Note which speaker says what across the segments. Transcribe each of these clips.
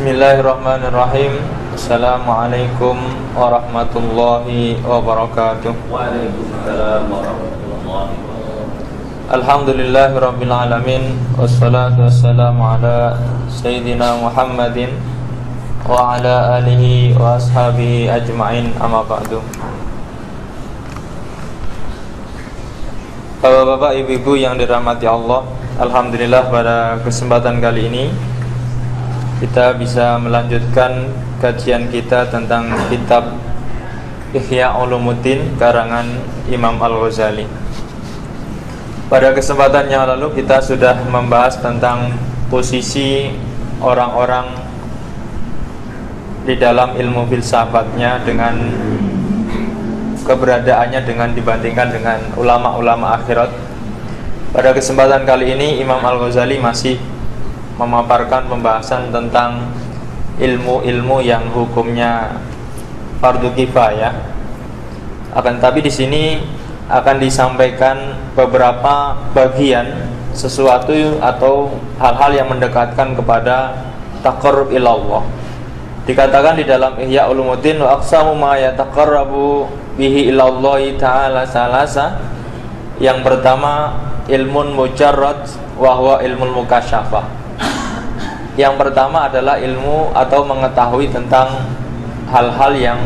Speaker 1: Bismillahirrahmanirrahim. Assalamualaikum warahmatullahi wabarakatuh.
Speaker 2: Waalaikumsalam warahmatullahi wabarakatuh.
Speaker 1: Alhamdulillahirabbil alamin. Wassalatu wassalamu ala sayyidina Muhammadin wa ala alihi wa ashabihi ajma'in, amma ba'du. Bapak-bapak, ibu-ibu yang dirahmati Allah, alhamdulillah pada kesempatan kali ini kita bisa melanjutkan kajian kita tentang kitab Ihya Ulumuddin karangan Imam Al-Ghazali. Pada kesempatan yang lalu kita sudah membahas tentang posisi orang-orang di dalam ilmu filsafatnya dengan keberadaannya dengan dibandingkan dengan ulama-ulama akhirat. Pada kesempatan kali ini Imam Al-Ghazali masih memaparkan pembahasan tentang ilmu-ilmu yang hukumnya fardu kifayah. Akan tapi di sini akan disampaikan beberapa bagian sesuatu atau hal-hal yang mendekatkan kepada taqarrub ilallah. Dikatakan di dalam Ihya Ulumuddin, wa aqsamu ma yataqarrabu bihi ilallahi ta'ala salasa. Yang pertama ilmun mujarrad wa huwa ilmul mukasyafah. Yang pertama adalah ilmu atau mengetahui tentang hal-hal yang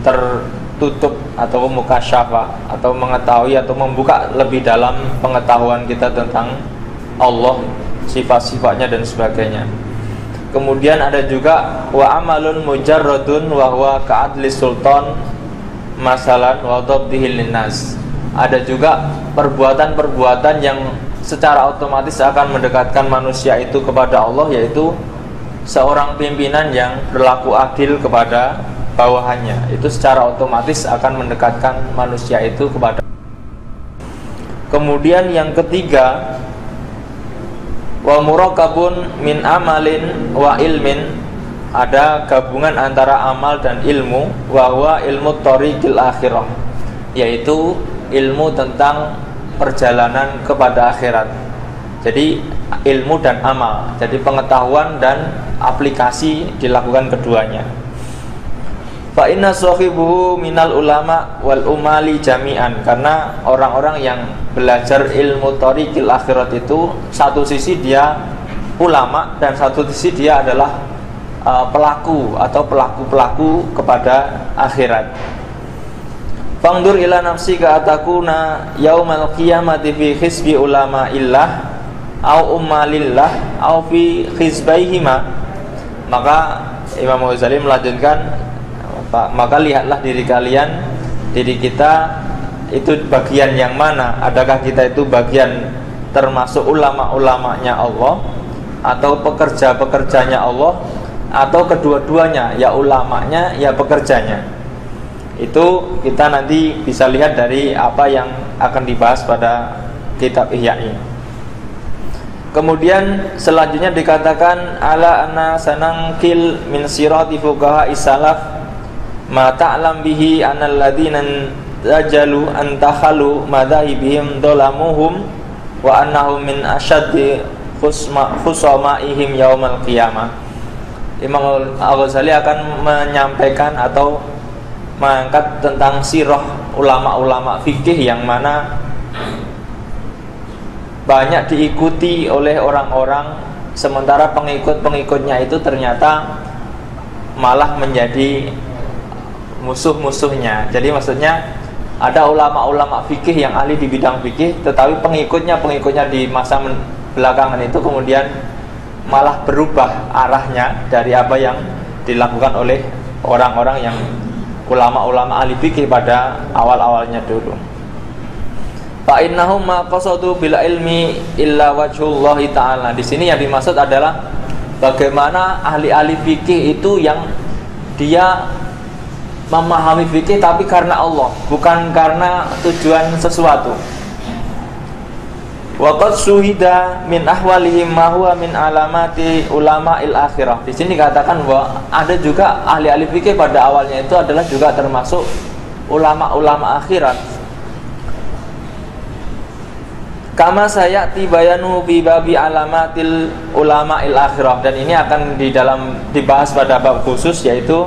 Speaker 1: tertutup atau mukasyafah, atau mengetahui atau membuka lebih dalam pengetahuan kita tentang Allah, sifat-sifatnya dan sebagainya. Kemudian ada juga wa amalun mujarradun wa huwa ka'adli sultan masalan wa dhabdihil linnas. Ada juga perbuatan-perbuatan yang secara otomatis akan mendekatkan manusia itu kepada Allah, yaitu seorang pimpinan yang berlaku adil kepada bawahannya. Itu secara otomatis akan mendekatkan manusia itu kepada. Kemudian yang ketiga, wa murakabun min amalin wa ilmin. Ada gabungan antara amal dan ilmu, wa huwa ilmu thariqil akhirah, yaitu ilmu tentang perjalanan kepada akhirat. Jadi ilmu dan amal, jadi pengetahuan dan aplikasi dilakukan keduanya. Fa inna sahibuhu minal ulama wal umali jami'an. Karena orang-orang yang belajar ilmu thariqil akhirat itu, satu sisi dia ulama dan satu sisi dia adalah pelaku atau pelaku-pelaku kepada akhirat. Fangdur ila nafsika atakuna yaumal qiyamati fi hizbi ulama illah au ummalillah au fi hizbaihima. Maka Imam Ghazali melanjutkan, maka lihatlah diri kalian, diri kita itu bagian yang mana? Adakah kita itu bagian termasuk ulama-ulamanya Allah, atau pekerja-pekerjanya Allah, atau kedua-duanya, ya ulamanya ya pekerjanya? Itu kita nanti bisa lihat dari apa yang akan dibahas pada kitab Ihya ini. Kemudian selanjutnya dikatakan ala anna sanangkil min sirati fuqaha isalaf ma ta'lam bihi anal ladina tajalu antakhalu madahibihim dolamuhum wa annahum min asyaddi khusamaihim yaumal qiyamah. Imam Al-Ghazali akan menyampaikan atau mengangkat tentang sirah ulama-ulama fikih yang mana banyak diikuti oleh orang-orang, sementara pengikut-pengikutnya itu ternyata malah menjadi musuh-musuhnya. Jadi maksudnya ada ulama-ulama fikih yang ahli di bidang fikih, tetapi pengikutnya di masa belakangan itu kemudian malah berubah arahnya dari apa yang dilakukan oleh orang-orang yang ulama-ulama ahli fikih pada awal-awalnya dulu. Fa innahum ma qasadu bil ilmi illa wajhullahi ta'ala. Di sini yang dimaksud adalah bagaimana ahli-ahli fikih itu yang dia memahami fikih tapi karena Allah, bukan karena tujuan sesuatu. Wa qad suhida min ahwalihim ma huwa min alamati ulama'il akhirah. Di sini dikatakan bahwa ada juga ahli-ahli fikih pada awalnya itu adalah juga termasuk ulama-ulama akhirat. Kama sayati bayanu fi babi alamatil ulama il akhirah, dan ini akan dibahas pada bab khusus, yaitu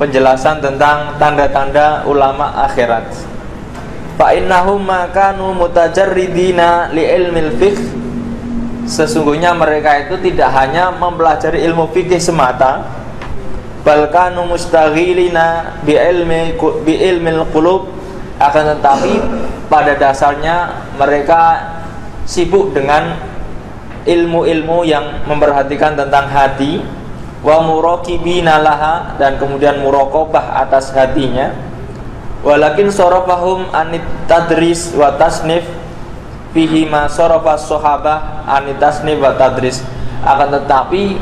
Speaker 1: penjelasan tentang tanda-tanda ulama akhirat. Fa innahum makanu mutajarridina li ilmil fiqh, sesungguhnya mereka itu tidak hanya mempelajari ilmu fikih semata, balkanu mustaghilina bi ilmil qulub, akan tetapi pada dasarnya mereka sibuk dengan ilmu-ilmu yang memperhatikan tentang hati, wa muraqibina laha, dan kemudian muraqabah atas hatinya. Walakin sarafahum anit tadris wa tasnif fihi ma sarafa sahabah anit tasnif wa tadris, akan tetapi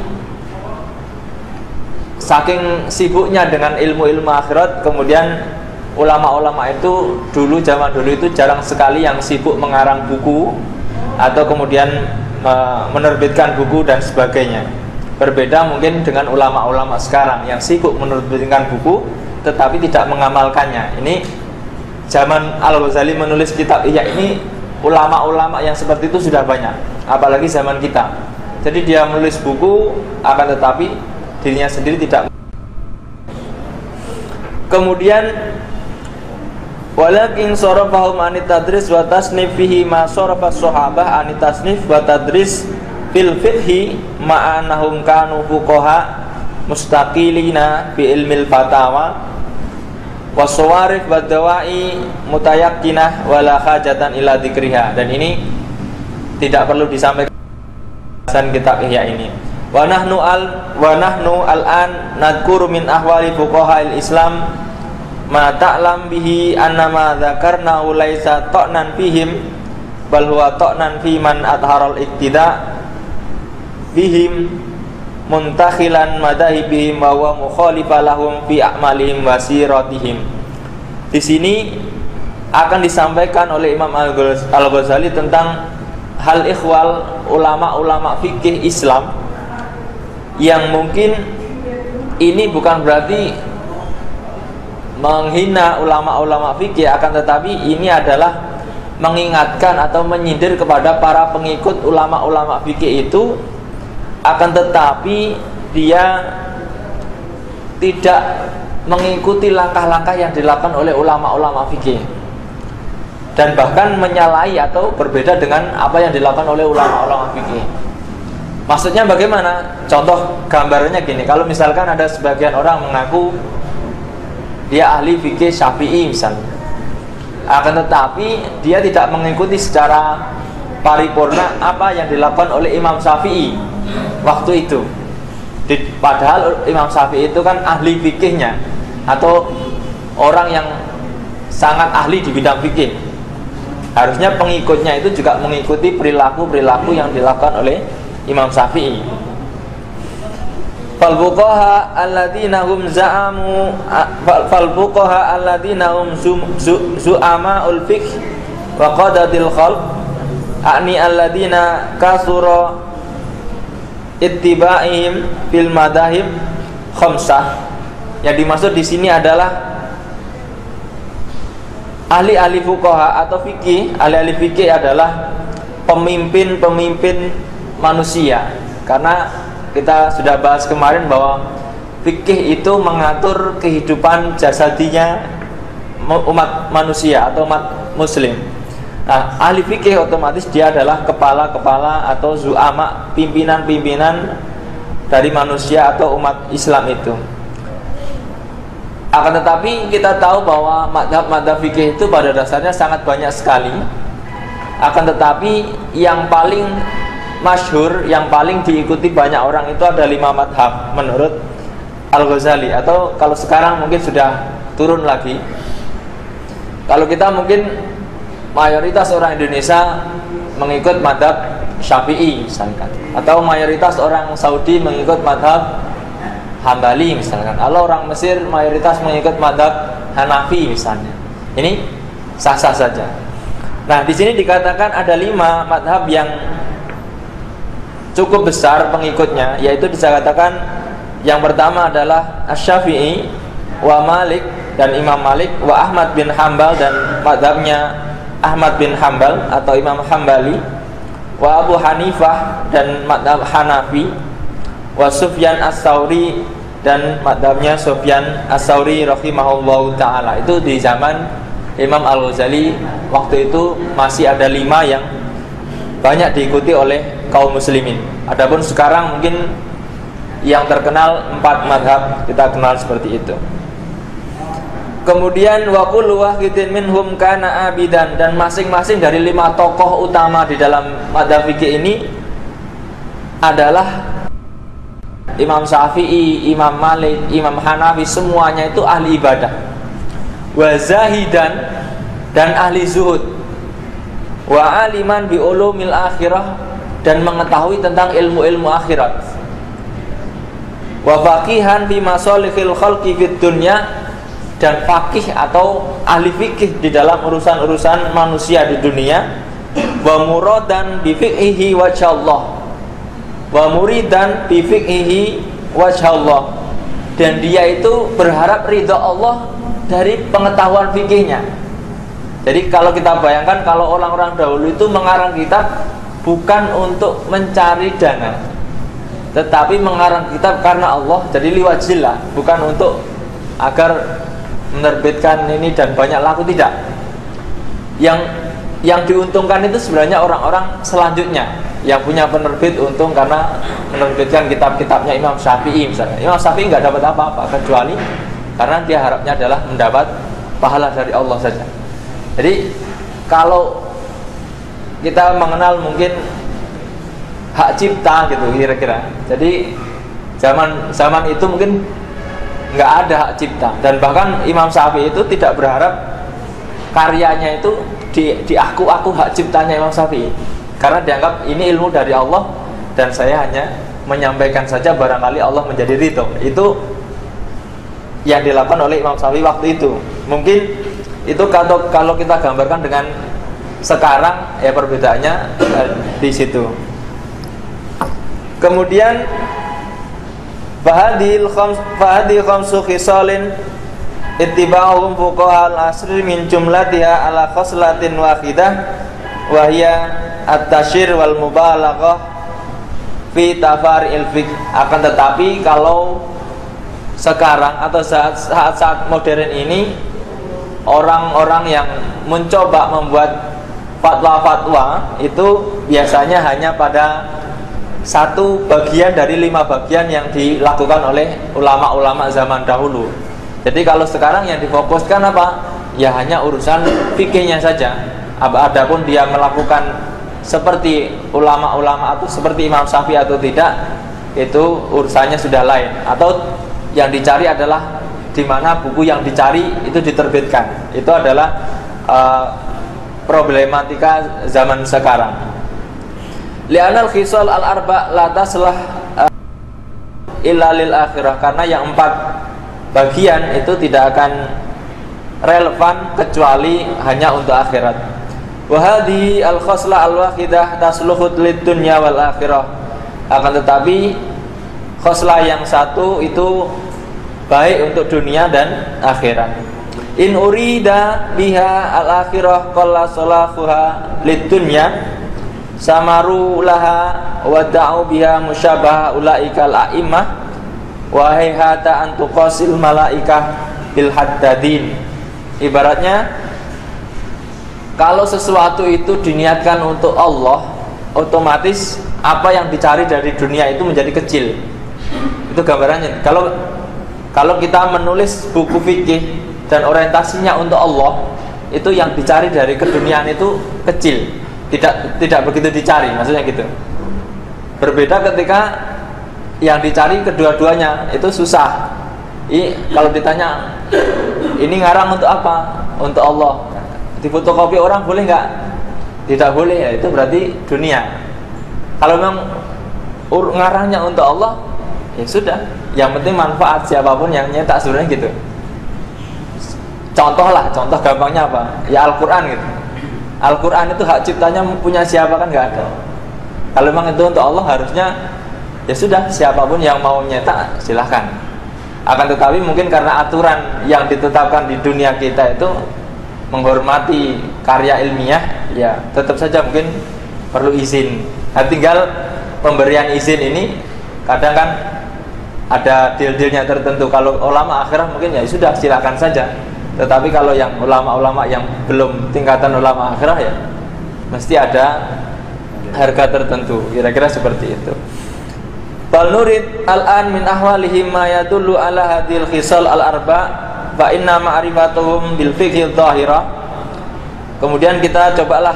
Speaker 1: saking sibuknya dengan ilmu-ilmu akhirat, kemudian ulama-ulama itu zaman dulu itu jarang sekali yang sibuk mengarang buku atau kemudian menerbitkan buku dan sebagainya. Berbeda mungkin dengan ulama-ulama sekarang yang sibuk menerbitkan buku tetapi tidak mengamalkannya. Ini zaman Al-Ghazali menulis kitab Ihya ini, ulama-ulama yang seperti itu sudah banyak, apalagi zaman kita. Jadi dia menulis buku akan tetapi dirinya sendiri tidak. Kemudian walakin sarafahum anit tadris wa tasnif fihi ma sarafa sahabah anit tasnif wa tadris fil fiqhi ma'anahum kanu fuqaha mustaqilina bi ilmil fatawa wasawarif wa dawai mutayakkinah wala hajatan ila dzikriha. Dan ini tidak perlu disampaikan dalam kitab Ihya ini. Wa nahnu al-an nadhkuru min ahwali fuqaha'il Islam ma ta'lam bihi annama dzakarna laisa ta'nan fihim bal huwa ta'nan fi man adharal iktida bihim muntakhilan madahibihim wa huwa mukhalifa lahum fi a'malihim wa siratihim. Di sini akan disampaikan oleh Imam Al-Ghazali tentang hal ikhwal ulama-ulama fikih Islam, yang mungkin ini bukan berarti menghina ulama-ulama fikih, akan tetapi ini adalah mengingatkan atau menyindir kepada para pengikut ulama-ulama fikih itu, akan tetapi dia tidak mengikuti langkah-langkah yang dilakukan oleh ulama-ulama fikih, dan bahkan menyalahi atau berbeda dengan apa yang dilakukan oleh ulama-ulama fikih. Maksudnya bagaimana? Contoh gambarannya gini, kalau misalkan ada sebagian orang mengaku dia ahli fikih Syafi'i misalnya, akan tetapi dia tidak mengikuti secara paripurna apa yang dilakukan oleh Imam Syafi'i waktu itu. Padahal Imam Syafi'i itu kan ahli fikihnya, atau orang yang sangat ahli di bidang fikih. Harusnya pengikutnya itu juga mengikuti perilaku-perilaku yang dilakukan oleh Imam Syafi'i. Fal fuqaha alladzina hum zu'ama'ul fiqh wa qadatil khalq, ani alladzina kasura ittiba'ihim fil madahib khamsah. Yang dimaksud di sini adalah ahli-ahli fuqaha atau fikih. Ahli-ahli fikih adalah pemimpin-pemimpin manusia, karena kita sudah bahas kemarin bahwa fikih itu mengatur kehidupan jasadinya umat manusia atau umat muslim. Nah, ahli fikih otomatis dia adalah kepala-kepala atau zu'ama, pimpinan-pimpinan dari manusia atau umat Islam itu. Akan tetapi kita tahu bahwa madhab-madhab fikih itu pada dasarnya sangat banyak sekali. Akan tetapi yang paling masyhur, yang paling diikuti banyak orang itu ada 5 madhab menurut Al-Ghazali, atau kalau sekarang mungkin sudah turun lagi. Kalau kita mungkin mayoritas orang Indonesia mengikut madhab Syafi'i misalkan, atau mayoritas orang Saudi mengikut madhab Hambali misalkan, kalau orang Mesir mayoritas mengikut madhab Hanafi misalnya. Ini sah-sah saja. Nah, di sini dikatakan ada 5 madhab yang cukup besar pengikutnya, yaitu dikatakan yang pertama adalah Asy-Syafi'i wa Malik, dan Imam Malik, wa Ahmad bin Hambal, dan madhabnya Ahmad bin Hambal atau Imam Hambali, wa Abu Hanifah dan madhab Hanafi, wa Sufyan As-Tsauri dan madhabnya Sufyan As-Tsauri rahimahullahu ta'ala. Itu di zaman Imam Al-Ghazali waktu itu masih ada 5 yang banyak diikuti oleh kaum muslimin. Adapun sekarang mungkin yang terkenal 4 madhab, kita kenal seperti itu. Kemudian wa kullu wahidin minhum kana abidan, dan masing-masing dari 5 tokoh utama di dalam madhab fikih ini adalah Imam Syafi'i, Imam Malik, Imam Hanafi, semuanya itu ahli ibadah. Wa zahidan, dan ahli zuhud. Wa aliman bi ulumil akhirah, dan mengetahui tentang ilmu-ilmu akhirat. Wa faqihan fi masalihil khalqi fid dunya, dan faqih atau ahli fikih di dalam urusan-urusan manusia di dunia. Wa muradan bi fiqhihi wajhallah, wa muridan bi fiqhihi wajhallah, dan dia itu berharap ridha Allah dari pengetahuan fikihnya. Jadi kalau kita bayangkan, kalau orang-orang dahulu itu mengarang kitab bukan untuk mencari dana, tetapi mengarang kitab karena Allah, jadi liwajillah, bukan untuk agar menerbitkan ini dan banyak laku, tidak. Yang diuntungkan itu sebenarnya orang-orang selanjutnya yang punya penerbit, untung karena menerbitkan kitab-kitabnya Imam Syafi'i misalnya. Imam Syafi'i nggak dapat apa-apa kecuali karena dia harapnya adalah mendapat pahala dari Allah saja. Jadi kalau kita mengenal mungkin hak cipta gitu kira-kira, jadi zaman itu mungkin nggak ada hak cipta, dan bahkan Imam Syafi'i itu tidak berharap karyanya itu diaku-aku hak ciptanya Imam Syafi'i, karena dianggap ini ilmu dari Allah dan saya hanya menyampaikan saja, barangkali Allah menjadi ridho. Itu yang dilakukan oleh Imam Syafi'i waktu itu. Mungkin itu kalau kita gambarkan dengan sekarang, ya perbedaannya di situ. Kemudian fahadil khamsu khisalin ittiba'uhum fuqaha al-asri min jumlatiha ala khoslatin wahidah wa hiya at-tashir wal mubalaghah fi tafaril fiqh. Akan tetapi kalau sekarang atau saat modern ini, orang-orang yang mencoba membuat fatwa-fatwa itu biasanya hanya pada satu bagian dari 5 bagian yang dilakukan oleh ulama-ulama zaman dahulu. Jadi kalau sekarang yang difokuskan apa? Ya hanya urusan fikihnya saja. Adapun dia melakukan seperti ulama-ulama atau seperti Imam Syafi'i atau tidak, itu urusannya sudah lain. Atau yang dicari adalah di mana buku yang dicari itu diterbitkan. Itu adalah problematika zaman sekarang. Li'anal khisal al-arba' la taslah illa lil akhirah, karena yang 4 bagian itu tidak akan relevan kecuali hanya untuk akhirat. Wa hadhi al-khosla al-wahidah tasluhut lid dunya wal akhirah. Akan tetapi khosla yang satu itu baik untuk dunia dan akhirat. In urida biha al-akhirah qalla salahuha lid dunya samaru laha wa da'u biha musyabaha ulaikal a'immah wa hayhata an tuqasil malaikah bil haddadin. Ibaratnya kalau sesuatu itu diniatkan untuk Allah, otomatis apa yang dicari dari dunia itu menjadi kecil. Itu gambarannya. Kalau kita menulis buku fikih dan orientasinya untuk Allah, itu yang dicari dari keduniaan itu kecil, tidak begitu dicari, maksudnya gitu. Berbeda ketika yang dicari kedua-duanya itu susah. Kalau ditanya ini ngarang untuk apa? Untuk Allah. Difotokopi orang boleh nggak? Tidak boleh, ya itu berarti dunia. Kalau memang ngarangnya untuk Allah, ya sudah. Yang penting manfaat siapapun yang nyetak, sebenarnya gitu. Contoh gampangnya apa? Ya Al-Quran gitu. Al-Quran itu hak ciptanya punya siapa, kan nggak ada. Kalau memang itu untuk Allah, harusnya ya sudah, siapapun yang mau nyetak silahkan. Akan tetapi mungkin karena aturan yang ditetapkan di dunia kita itu menghormati karya ilmiah, ya tetap saja mungkin perlu izin. Nah, tinggal pemberian izin ini kadang kan ada deal-dealnya tertentu. Kalau ulama akhirah mungkin ya sudah silakan saja. Tetapi kalau yang ulama-ulama yang belum tingkatan ulama akhirah ya mesti ada harga tertentu. Kira-kira seperti itu. Bal nurid al-an min ahwalihim ma yadullu ala hadhil khisal al-arba fa inna ma'rifatuhum bil fiqhi dhahira. Kemudian kita cobalah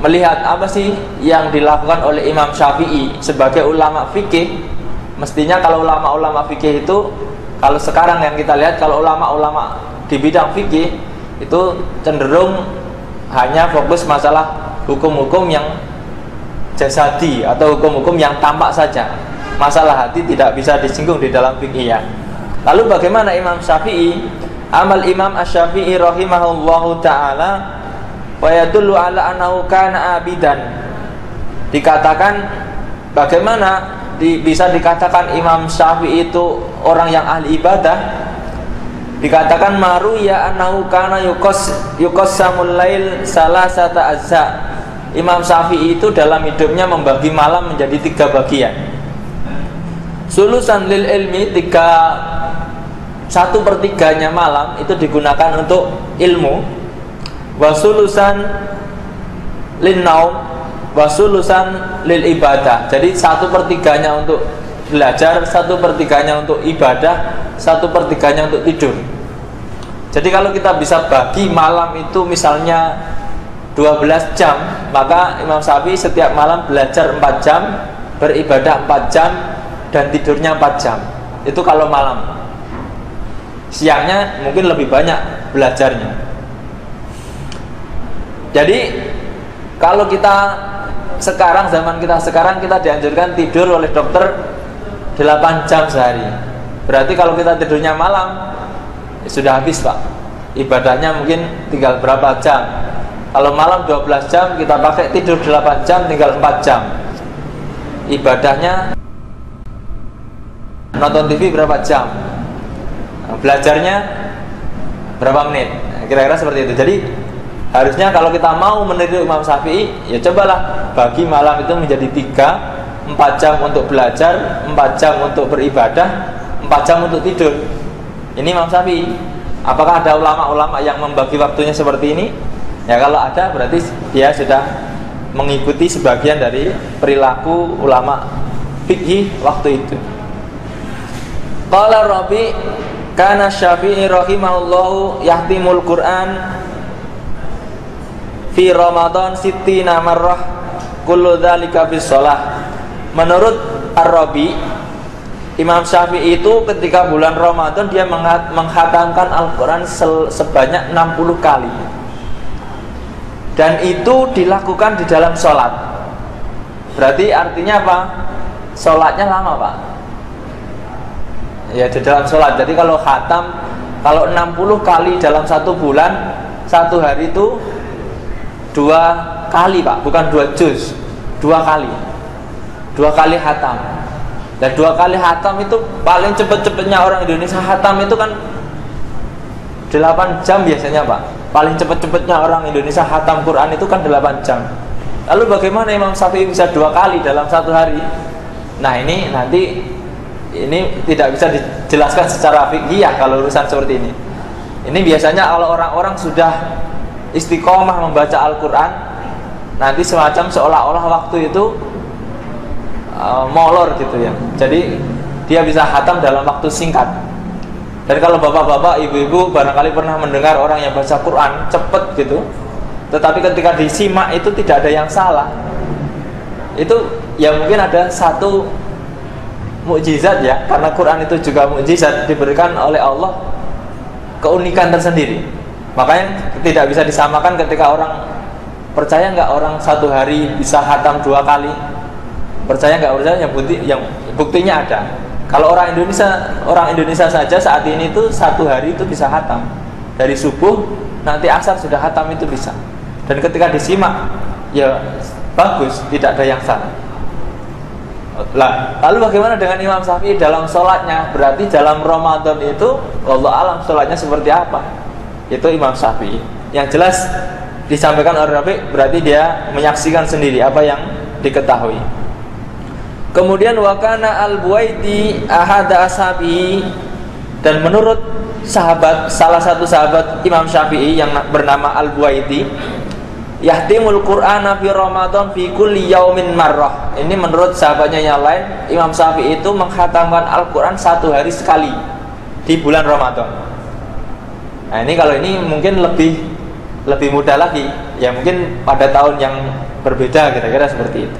Speaker 1: melihat apa sih yang dilakukan oleh Imam Syafi'i sebagai ulama fikih. Mestinya kalau ulama-ulama fikih itu, kalau sekarang yang kita lihat, kalau ulama-ulama di bidang fikih itu cenderung hanya fokus masalah hukum-hukum yang jasadi atau hukum-hukum yang tampak saja. Masalah hati tidak bisa disinggung di dalam fikih ya. Lalu bagaimana Imam Syafi'i? Amal Imam Asy-Syafi'i rahimahullahu taala wa yadullu ala annahu kana abidan. Dikatakan bagaimana bisa dikatakan Imam Syafi'i itu orang yang ahli ibadah? Dikatakan maru ya annahu kana yuqassamul lail salasata azza. Imam Syafi'i itu dalam hidupnya membagi malam menjadi 3 bagian. Sulusan lil ilmi, 1/3 malam itu digunakan untuk ilmu. Wasulusan lin naum, wasulusan lil ibadah. Jadi 1/3 untuk belajar, 1/3 untuk ibadah, 1/3 untuk tidur. Jadi kalau kita bisa bagi malam itu misalnya 12 jam, maka Imam Syafi'i setiap malam belajar 4 jam, beribadah 4 jam, dan tidurnya 4 jam. Itu kalau malam. Siangnya mungkin lebih banyak belajarnya. Jadi kalau kita sekarang, zaman kita sekarang, kita dianjurkan tidur oleh dokter 8 jam sehari. Berarti kalau kita tidurnya malam ya sudah habis Pak. Ibadahnya mungkin tinggal berapa jam. Kalau malam 12 jam, kita pakai tidur 8 jam, tinggal 4 jam. Ibadahnya nonton TV berapa jam, belajarnya berapa menit. Kira-kira seperti itu. Jadi harusnya kalau kita mau meniru Imam Syafi'i, ya cobalah bagi malam itu menjadi 3, 4 jam untuk belajar, 4 jam untuk beribadah, 4 jam untuk tidur. Ini Imam Syafi'i. Apakah ada ulama-ulama yang membagi waktunya seperti ini? Ya kalau ada, berarti dia sudah mengikuti sebagian dari perilaku ulama fikih waktu itu. Qala Rabi, kana Syafi'i rahimahullahu yahtimul Qur'an fi Ramadan 60 marrah kullu dzalika fi shalah. Menurut Ar-Rabi, Imam Syafi'i itu ketika bulan Ramadan dia menghatamkan Al-Qur'an sebanyak 60 kali. Dan itu dilakukan di dalam sholat. Berarti artinya apa? Sholatnya lama Pak. Ya di dalam sholat. Jadi kalau khatam, kalau 60 kali dalam 1 bulan, 1 hari itu 2 kali Pak, bukan 2 juz, 2 kali. 2 kali khatam. Dan 2 kali khatam itu paling cepet-cepetnya orang Indonesia khatam itu kan 8 jam biasanya Pak. Paling cepet-cepetnya orang Indonesia khatam Quran itu kan 8 jam. Lalu bagaimana Imam Syafi'i bisa 2 kali dalam 1 hari? Nah ini nanti tidak bisa dijelaskan secara fikih kalau urusan seperti ini. Ini biasanya kalau orang-orang sudah istiqomah membaca Al-Quran, nanti semacam seolah-olah waktu itu molor gitu ya. Jadi dia bisa khatam dalam waktu singkat. Dan kalau bapak-bapak, ibu-ibu barangkali pernah mendengar orang yang baca Quran cepet gitu, tetapi ketika disimak itu tidak ada yang salah. Itu ya mungkin ada satu mukjizat ya, karena Quran itu juga mukjizat, diberikan oleh Allah keunikan tersendiri. Makanya tidak bisa disamakan ketika orang percaya nggak orang 1 hari bisa khatam 2 kali, percaya nggak percaya, yang buktinya ada. Kalau orang Indonesia saja saat ini itu 1 hari itu bisa khatam, dari subuh nanti asar sudah khatam itu bisa. Dan ketika disimak ya bagus, tidak ada yang salah. Lalu bagaimana dengan Imam Syafi'i dalam sholatnya? Berarti dalam Ramadan itu wallahu alam sholatnya seperti apa? Itu Imam Syafi'i. Yang jelas disampaikan oleh Rafi berarti dia menyaksikan sendiri apa yang diketahui. Kemudian wakana al-Buwaiti ahada ashabi, dan menurut salah satu sahabat Imam Syafi'i yang bernama al-Buwaiti, yahtimul Qur'ana fi Ramadan fi kulli yaumin marrah. Ini menurut sahabatnya yang lain, Imam Syafi'i itu menghatamkan Al-Qur'an 1 hari sekali di bulan Ramadan. Nah, ini kalau ini mungkin lebih mudah lagi, ya mungkin pada tahun yang berbeda kira-kira seperti itu.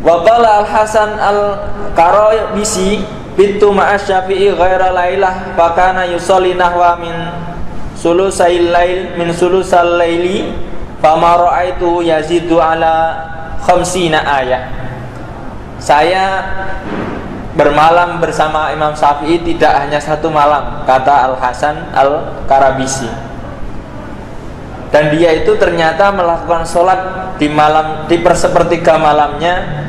Speaker 1: Wa qala Al-Hasan Al-Qarabisi bitu ma'a Syafi'i ghaira lailah fa kana yusalli nahwa min sulusal laili fa ma ra'aitu yazidu ala 50 ayat. Saya bermalam bersama Imam Syafi'i tidak hanya 1 malam, kata Al-Hasan Al-Qarabisi. Dan dia itu ternyata melakukan sholat di sepertiga malamnya,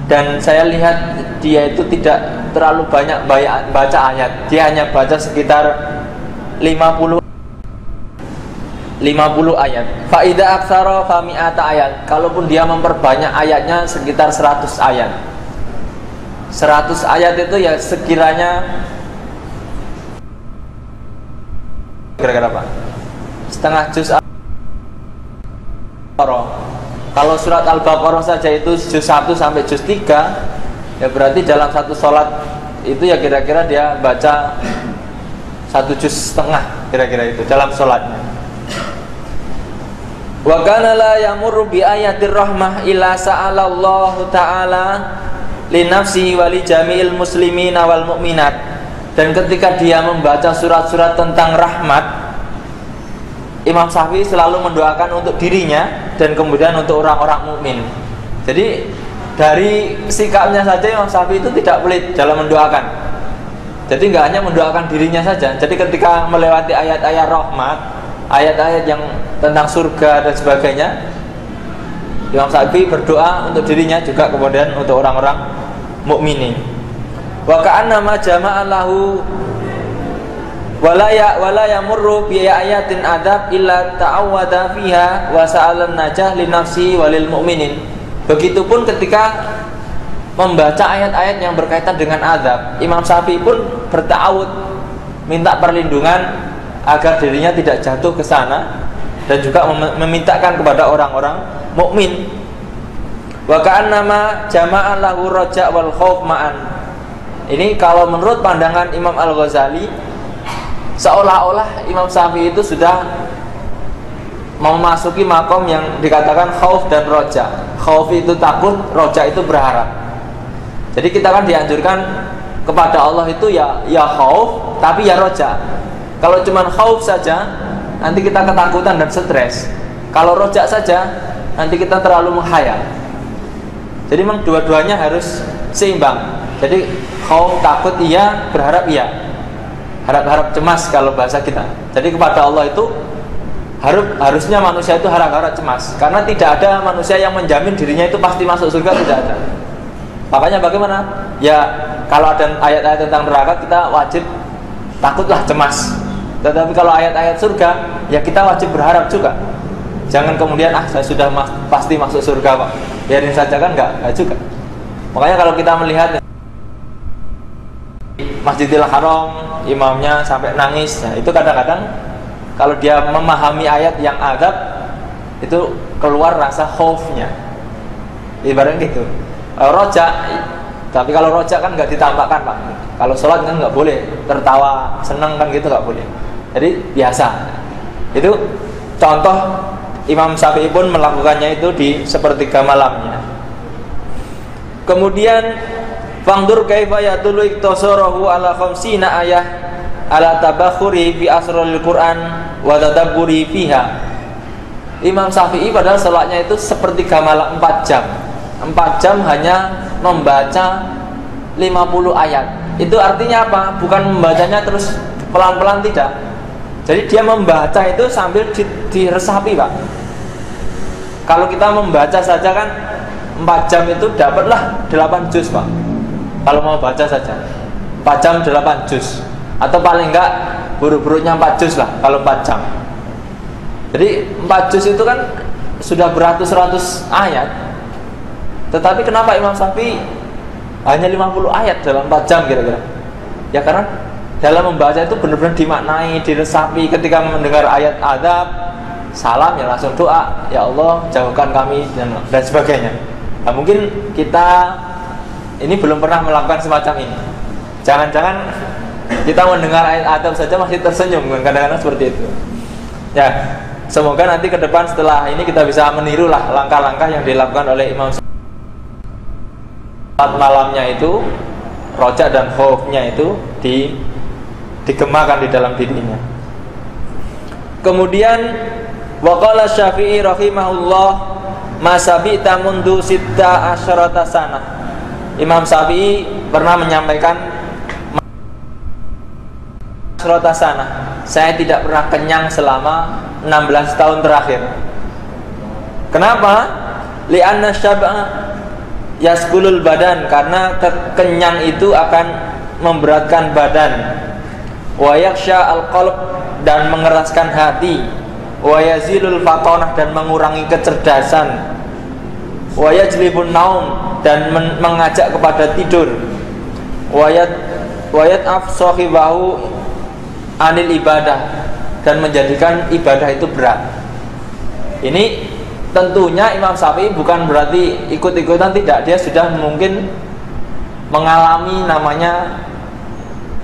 Speaker 1: dan saya lihat dia itu tidak terlalu banyak baca ayat. Dia hanya baca sekitar 50 ayat. Fa idza aktsara fa mi'ata ayat. Kalaupun dia memperbanyak ayatnya sekitar 100 ayat. 100 ayat itu ya sekiranya kira-kira apa? Setengah juz. Kalau surat Al-Baqarah saja itu juz 1 sampai juz 3, ya berarti dalam satu sholat itu ya kira-kira dia baca 1 juz setengah, kira-kira itu dalam sholatnya. Wa kana la yamurru bi ayatir rahmah illa sa'alallahu ta'ala li nafsihi wa li jami'il muslimina wal mu'minat. Dan ketika dia membaca surat-surat tentang rahmat, Imam Syafi'i selalu mendoakan untuk dirinya dan kemudian untuk orang-orang mukmin. Jadi dari sikapnya saja Imam Syafi'i itu tidak pelit dalam mendoakan. Jadi nggak hanya mendoakan dirinya saja. Jadi ketika melewati ayat-ayat rahmat, ayat-ayat yang tentang surga dan sebagainya, Imam Syafi'i berdoa untuk dirinya juga kemudian untuk orang-orang mukminin. Wa ka'annama jama'a lahu wala yamurru bi ayatin adab illa ta'awwada fiha wa sa'alan najah li nafsi walil mu'minin. Begitupun ketika membaca ayat-ayat yang berkaitan dengan azab, Imam Syafi'i pun berta'awud, minta perlindungan agar dirinya tidak jatuh ke sana, dan juga memintakan kepada orang-orang mukmin. Wa ka'annama jama'a lahu raja' wal khauf ma'an. Ini kalau menurut pandangan Imam Al-Ghazali, seolah-olah Imam Syafi'i itu sudah memasuki makom yang dikatakan khauf dan roja. Khauf itu takut, roja itu berharap. Jadi kita kan dianjurkan kepada Allah itu ya khauf, tapi ya roja. Kalau cuma khauf saja, nanti kita ketakutan dan stres. Kalau roja saja, nanti kita terlalu menghayal. Jadi memang dua-duanya harus seimbang. Jadi khauf takut iya, berharap iya. Harap-harap cemas kalau bahasa kita. Jadi kepada Allah itu harusnya manusia itu harap-harap cemas, karena tidak ada manusia yang menjamin dirinya itu pasti masuk surga, tidak ada. Makanya bagaimana? Ya kalau ada ayat-ayat tentang neraka kita wajib takutlah, cemas. Tetapi kalau ayat-ayat surga, ya kita wajib berharap juga. Jangan kemudian saya sudah pasti masuk surga Pak, biarin saja, kan enggak juga. Makanya kalau kita melihat Masjidil Haram, imamnya sampai nangis, nah itu kadang-kadang kalau dia memahami ayat yang adab, itu keluar rasa khaufnya, ibaratnya gitu. Rojak, tapi kalau rojak kan nggak ditampakkan Pak. Kalau sholat kan nggak boleh tertawa seneng, kan gitu nggak boleh. Jadi biasa. Itu contoh Imam Syafi'i pun melakukannya itu di sepertiga malamnya. Kemudian fangdur kaifa yadullu iktasarahu ala khamsina ayah ala tabakhuri fi asraril Qur'an wa tadabburi fiha. Imam Syafi'i padahal salatnya itu sepertiga malam 4 jam. 4 jam hanya membaca 50 ayat. Itu artinya apa? Bukan membacanya terus pelan-pelan, tidak. Jadi dia membaca itu sambil diresapi Pak. Kalau kita membaca saja kan 4 jam itu dapatlah 8 juz Pak. Kalau mau baca saja 4 jam 8 juz, atau paling enggak buruk-buruknya 4 juz lah kalau 4 jam. Jadi 4 juz itu kan sudah beratus-ratus ayat. Tetapi kenapa Imam Syafi'i hanya 50 ayat dalam 4 jam kira-kira? Ya karena dalam membaca itu benar-benar dimaknai, diresapi. Ketika mendengar ayat adab, salam ya langsung doa, ya Allah jauhkan kami dan sebagainya. Nah, mungkin kita ini belum pernah melakukan semacam ini. Jangan-jangan kita mendengar ayat adab saja masih tersenyum, kadang-kadang seperti itu. Ya, semoga nanti ke depan setelah ini kita bisa menirulah langkah-langkah yang dilakukan oleh Imam Syafi'i. Malamnya itu roja dan khaufnya itu digemakan di dalam dirinya. Kemudian waqala Syafi'i rahimahullah masabi'ta mundu sitta asyarata sana. Imam Syafi'i pernah menyampaikan asyarata sana, saya tidak pernah kenyang selama 16 tahun terakhir. Kenapa? Li'anna syab'a yaskulul badan, karena kenyang itu akan memberatkan badan. Wa yaksha al-qalb, dan mengeraskan hati. Wa yazilul fatonah, dan mengurangi kecerdasan. Wa yajlibun naum, dan mengajak kepada tidur. Wa yat'af sahibahu anil ibadah, dan menjadikan ibadah itu berat. Ini tentunya Imam Syafi'i bukan berarti ikut-ikutan, tidak. Dia sudah mungkin mengalami namanya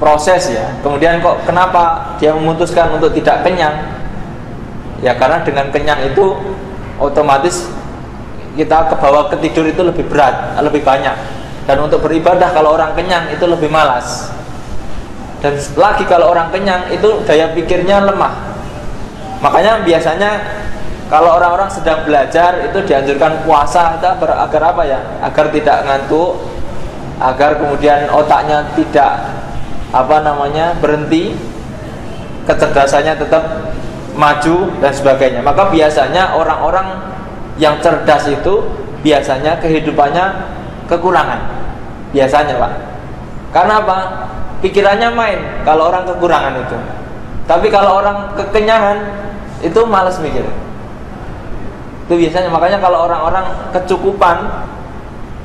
Speaker 1: proses ya. Kemudian kok kenapa dia memutuskan untuk tidak kenyang? Ya karena dengan kenyang itu otomatis kita ke bawah ke tidur itu lebih berat, lebih banyak. Dan untuk beribadah kalau orang kenyang itu lebih malas. Dan lagi kalau orang kenyang itu daya pikirnya lemah. Makanya biasanya kalau orang-orang sedang belajar itu dianjurkan puasa agar apa ya? Agar tidak ngantuk, agar kemudian otaknya tidak berhenti, kecerdasannya tetap maju dan sebagainya. Maka biasanya orang-orang yang cerdas itu biasanya kehidupannya kekurangan. Biasanya, Pak. Karena apa? Pikirannya main kalau orang kekurangan itu. Tapi kalau orang kekenyangan itu malas mikir. Itu biasanya. Makanya kalau orang-orang kecukupan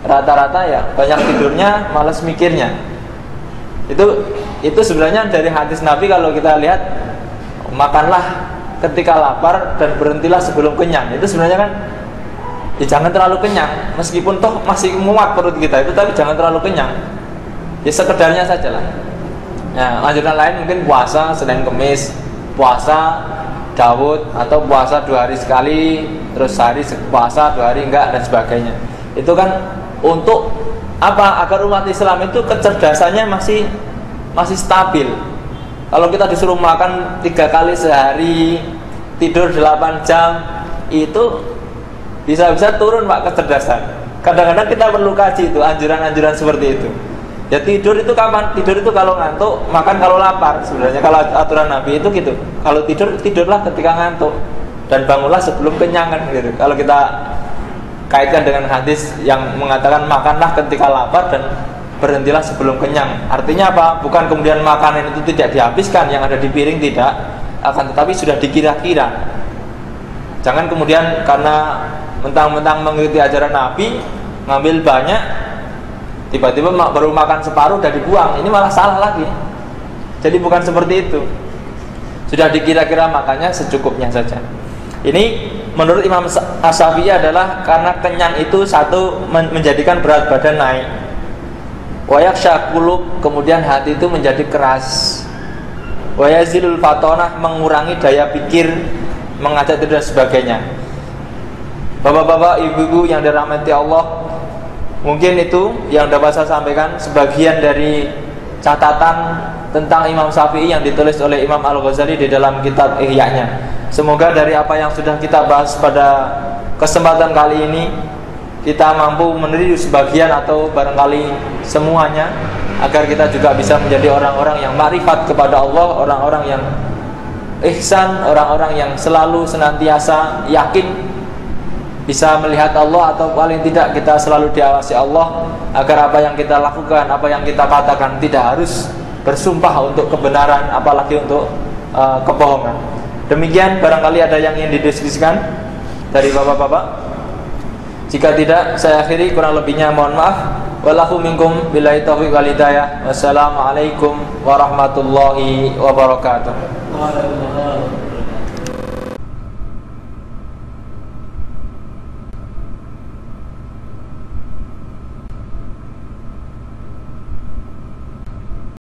Speaker 1: rata-rata ya banyak tidurnya, malas mikirnya. Itu sebenarnya dari hadis Nabi kalau kita lihat, makanlah ketika lapar dan berhentilah sebelum kenyang. Itu sebenarnya kan ya jangan terlalu kenyang, meskipun toh masih muat perut kita itu, tapi jangan terlalu kenyang. Ya sekedarnya saja lah. Nah, anjuran lain mungkin puasa Senin Kemis, puasa Daud, atau puasa 2 hari sekali, terus sehari puasa 2 hari enggak, dan sebagainya. Itu kan untuk apa? Agar umat Islam itu kecerdasannya masih stabil. Kalau kita disuruh makan 3 kali sehari, tidur 8 jam, itu bisa-bisa turun Pak kecerdasan. Kadang-kadang kita perlu kaji itu anjuran-anjuran seperti itu. Ya tidur itu kapan? Tidur itu kalau ngantuk, makan kalau lapar. Sebenarnya kalau aturan Nabi itu gitu. Kalau tidurlah ketika ngantuk, dan bangunlah sebelum kenyang kan gitu. Kalau kita kaitkan dengan hadis yang mengatakan makanlah ketika lapar dan berhentilah sebelum kenyang. Artinya apa? Bukan kemudian makanan itu tidak dihabiskan yang ada di piring, tidak, akan tetapi sudah dikira-kira. Jangan kemudian karena mentang-mentang mengikuti ajaran Nabi ngambil banyak, tiba-tiba baru makan separuh udah dibuang. Ini malah salah lagi. Jadi bukan seperti itu. Sudah dikira-kira, makanya secukupnya saja. Ini menurut Imam Syafi'i adalah karena kenyang itu satu menjadikan berat badan naik. Wayaksha qulub, kemudian hati itu menjadi keras. Wayazilul fatonah, mengurangi daya pikir, mengajak tidur dan sebagainya. Bapak-bapak, ibu-ibu yang dirahmati Allah, mungkin itu yang dapat saya sampaikan sebagian dari catatan tentang Imam Syafi'i yang ditulis oleh Imam Al-Ghazali di dalam kitab Ihya-nya. Semoga dari apa yang sudah kita bahas pada kesempatan kali ini, kita mampu meniru sebagian atau barangkali semuanya, agar kita juga bisa menjadi orang-orang yang makrifat kepada Allah, orang-orang yang ihsan, orang-orang yang selalu senantiasa yakin bisa melihat Allah, atau paling tidak kita selalu diawasi Allah, agar apa yang kita lakukan, apa yang kita katakan tidak harus bersumpah untuk kebenaran, apalagi untuk kebohongan. Demikian, barangkali ada yang ingin didiskusikan dari bapak-bapak. Jika tidak, saya akhiri, kurang lebihnya mohon maaf. Wallahu minkum billahi taufiq wal hidayah. Wassalamualaikum warahmatullahi wabarakatuh.